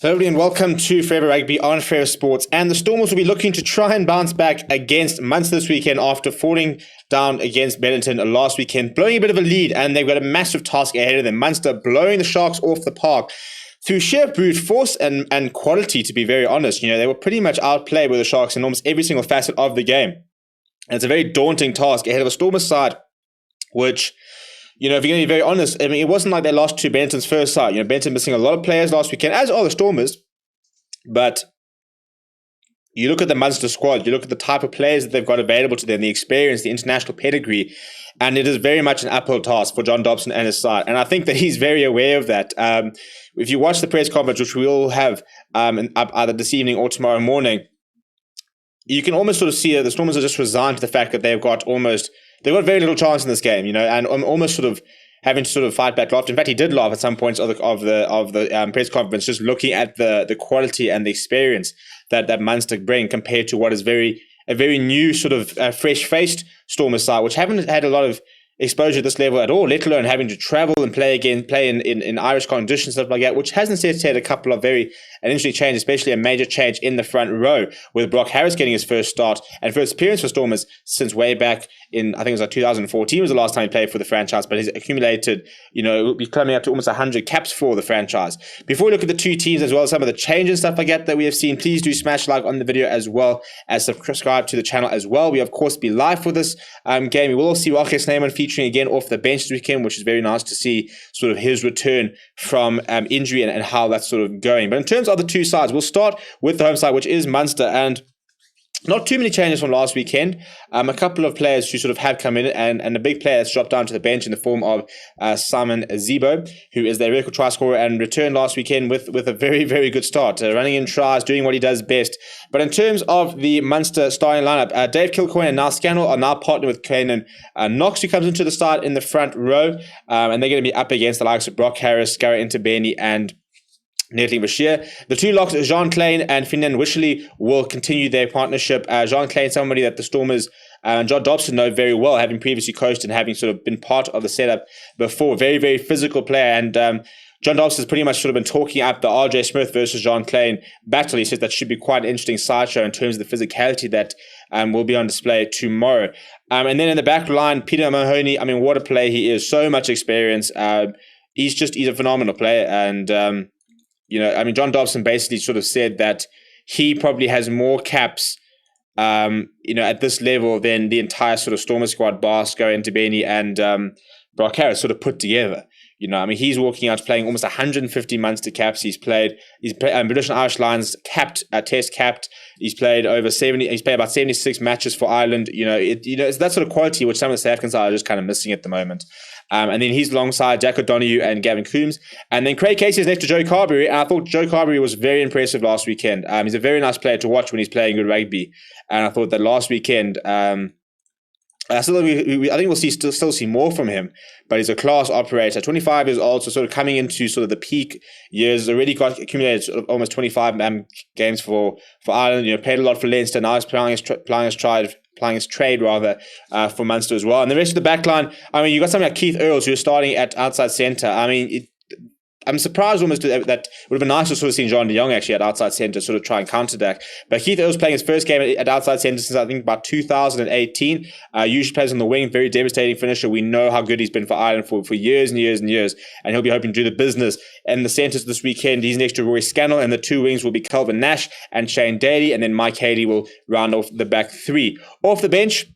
Hello everybody and welcome to Forever Rugby on Forever Sports. And the Stormers will be looking to try and bounce back against Munster this weekend after falling down against Benetton last weekend, blowing a bit of a lead, and they've got a massive task ahead of them. Munster blowing the Sharks off the park through sheer brute force and quality, to be very honest. They were pretty much outplayed with the Sharks in almost every single facet of the game. And it's a very daunting task ahead of a Stormers side, which, if you're going to be very honest, it wasn't like they lost to Benetton's first side. Benetton missing a lot of players last weekend, as are the Stormers. But you look at the Munster squad, you look at the type of players that they've got available to them, the experience, the international pedgree, and it is very much an uphill task for John Dobson and his side. And I think that he's very aware of that. If you watch the press conference, which we will have either this evening or tomorrow morning, you can almost sort of see that the Stormers are just resigned to the fact that they've got very little chance in this game, and almost sort of having to sort of fight back, laugh. In fact, he did laugh at some points of the press conference, just looking at the quality and the experience that Munster bring compared to what is a very new sort of fresh-faced Stormers side, which haven't had a lot of exposure at this level at all, let alone having to travel and play in Irish conditions, stuff like that, which has necessitated a couple of an interesting change, especially a major change in the front row, with Brock Harris getting his first start and first appearance for Stormers since way back in, I think it was like 2014 was the last time he played for the franchise, but he's accumulated, he'll be coming up to almost 100 caps for the franchise. Before we look at the two teams as well as some of the changes and stuff like that we have seen, please do smash like on the video as well as subscribe to the channel as well. We, of course, be live for this game. We will see Roger Snyman featuring again off the bench this weekend, which is very nice to see sort of his return from injury and how that's sort of going. But in terms of the two sides, we'll start with the home side, which is Munster, and not too many changes from last weekend. A couple of players who sort of have come in, and a big player that's dropped down to the bench in the form of Simon Zebo, who is their record try scorer and returned last weekend with a very, very good start, running in tries, doing what he does best. But in terms of the Munster starting lineup, Dave Kilcoyne and Niall Scannell are now partnered with Kane and Knox, who comes into the start in the front row, and they're going to be up against the likes of Brock Harris, Gareth Intabeni, and Nathan Bashir. The two locks, Jean Klein and Finan Wishley, will continue their partnership. Jean Klein, somebody that the Stormers and John Dobson know very well, having previously coached and having sort of been part of the setup before. Very, very physical player. And John Dobson has pretty much sort of been talking up the RJ Smith versus Jean Klein battle. He says that should be quite an interesting sideshow in terms of the physicality that will be on display tomorrow. And then in the back line, Peter Mahoney, what a player he is. So much experience. He's a phenomenal player. And John Dobson basically sort of said that he probably has more caps, at this level than the entire sort of Stormer squad, Barsko, Intabeni, and Brock Harris sort of put together. He's walking out playing almost 150 Munster caps. He's played British and Irish Lions capped, test capped. He's played about 76 matches for Ireland. It's that sort of quality which some of the South Africans are just kind of missing at the moment. And then he's alongside Jack O'Donoghue and Gavin Coombs. And then Craig Casey is next to Joe Carberry. And I thought Joe Carberry was very impressive last weekend. He's a very nice player to watch when he's playing good rugby. And I thought that last weekend, I think we'll still see more from him. But he's a class operator, 25 years old, so sort of coming into sort of the peak years. Already got accumulated sort of almost 25 games for Ireland. Played a lot for Leinster. Now he's playing his trade for Munster as well. And the rest of the back line, you got something like Keith Earls, who's starting at outside centre. I'm surprised almost that it would have been nice to sort of see John de Jong actually at outside centre sort of try and counter-attack. But Keith Earls playing his first game at outside centre since I think about 2018. Usually plays on the wing, very devastating finisher. We know how good he's been for Ireland for years and years and years. And he'll be hoping to do the business. And the centres this weekend, he's next to Rory Scannell, and the two wings will be Calvin Nash and Shane Daly. And then Mike Haley will round off the back three. Off the bench,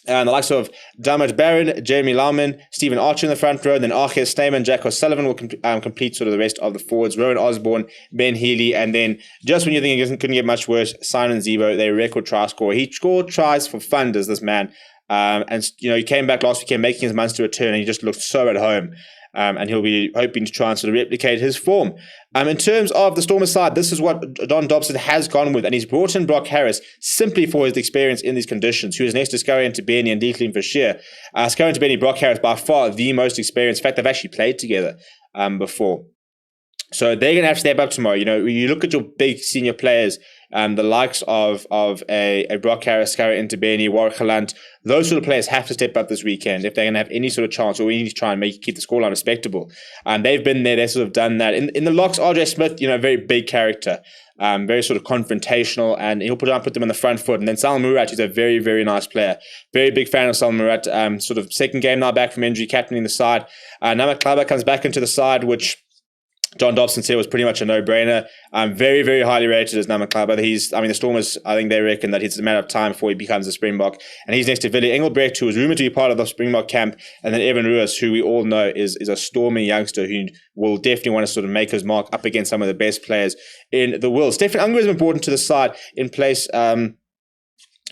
and the likes of Dermot Barron, Jeremy Lauman, Stephen Archer in the front row, and then Archer Snyman, Jack O'Sullivan will complete sort of the rest of the forwards. Rowan Osborne, Ben Healy, and then just when you think it couldn't get much worse, Simon Zebo, their record try scorer. He scored tries for fun, does this man. He came back last weekend making his Munster return, and he just looked so at home. And he'll be hoping to try and sort of replicate his form. In terms of the Stormers side, this is what John Dobson has gone with, and he's brought in Brock Harris simply for his experience in these conditions, who is next to Scurry Intabeni and Declan Bashir. Scurry Intabeni, Brock Harris, by far the most experienced. In fact, they've actually played together before. So they're going to have to step up tomorrow. You look at your big senior players the likes of a Brock Harris, Scarra Interbenny, Warwick Galant, those sort of players have to step up this weekend if they're going to have any sort of chance, or we need to try and keep the scoreline respectable. They've been there, they've sort of done that. In the locks, RJ Smith, very big character. Very sort of confrontational, and he'll put them on the front foot. And then Salman Murat is a very, very nice player. Very big fan of Salman Murat. Sort of second game now back from injury, captaining the side. Nama Klaba comes back into the side, which John Dobson said was pretty much a no-brainer. Very, very highly rated as Nama Klaba. The Stormers, I think they reckon that it's a matter of time before he becomes a Springbok. And he's next to Willie Engelbrecht, who was rumoured to be part of the Springbok camp. And then Evan Ruiz, who we all know is a stormy youngster who will definitely want to sort of make his mark up against some of the best players in the world. Stefan Unger is important to the side in place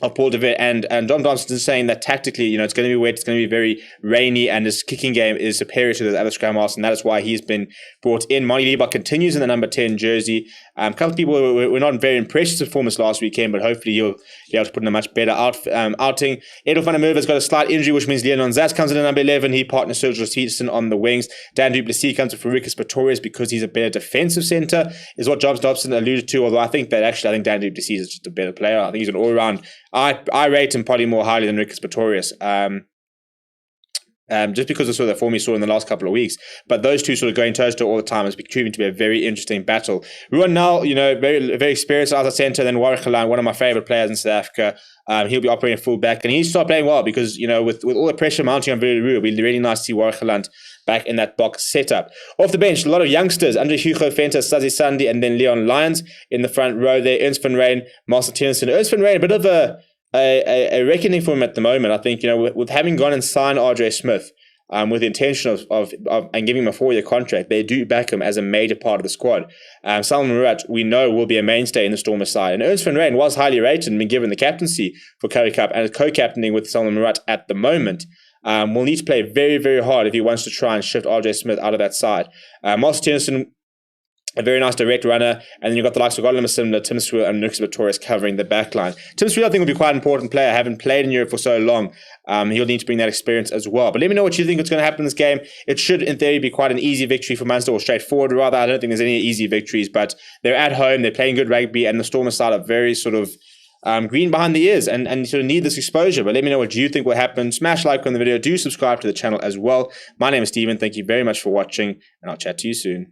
of Paul de Vet, and John Dobson is saying that tactically, it's going to be wet, it's going to be very rainy, and his kicking game is superior to the other scrum halves, and that is why he's been brought in. Monty Liebach continues in the number 10 jersey. A couple of people were not very impressed with his performance last weekend, but hopefully he'll be able to put in a much better outing. Edel van der Merwe has got a slight injury, which means Leon Zas comes in at number 11. He partners Sergio Stevenson on the wings. Dan du Plessis comes in for Rikus Pretorius because he's a better defensive centre, is what John Dobson alluded to, although I think Dan du Plessis is just a better player. I think he's an all-round. I rate him probably more highly than Rikus Pretorius. Just because of sort of the form he saw in the last couple of weeks. But those two sort of going toe-to-toe all the time has proven to be a very interesting battle. Ruan Nel, very, very experienced as a centre, then Warwick Galant, one of my favourite players in South Africa. He'll be operating full back, and he needs to start playing well because, with all the pressure mounting on Willie, it'll be really nice to see Warwick Galant back in that box setup. Off the bench, a lot of youngsters, Andre Hugo Venter, Sazi Sandi, and then Leon Lyons in the front row there. Ernst van Rijn, Marcel Tennyson. Ernst van Rijn, a bit of a reckoning for him at the moment. I think, with having gone and signed RJ Smith, with the intention of and giving him a 4-year contract, they do back him as a major part of the squad. Salman Murat, we know, will be a mainstay in the Stormers side. And Ernst van Rijn was highly rated and been given the captaincy for Currie Cup and is co-captaining with Salman Murat at the moment. Will need to play very, very hard if he wants to try and shift RJ Smith out of that side. Marcel Tennyson, a very nice direct runner, and then you've got the likes of Godlin Masimla, Tim Swiel, and Rikus Pretorius covering the back line. Tim Swiel, I think, will be quite an important player. Having played in Europe for so long, he'll need to bring that experience as well. But let me know what you think is going to happen in this game. It should, in theory, be quite an easy victory for Munster, or straightforward rather. I don't think there's any easy victories, but they're at home, they're playing good rugby, and the Stormers side are very sort of green behind the ears and sort of need this exposure. But let me know what you think will happen. Smash like on the video. Do subscribe to the channel as well. My name is Stephen. Thank you very much for watching, and I'll chat to you soon.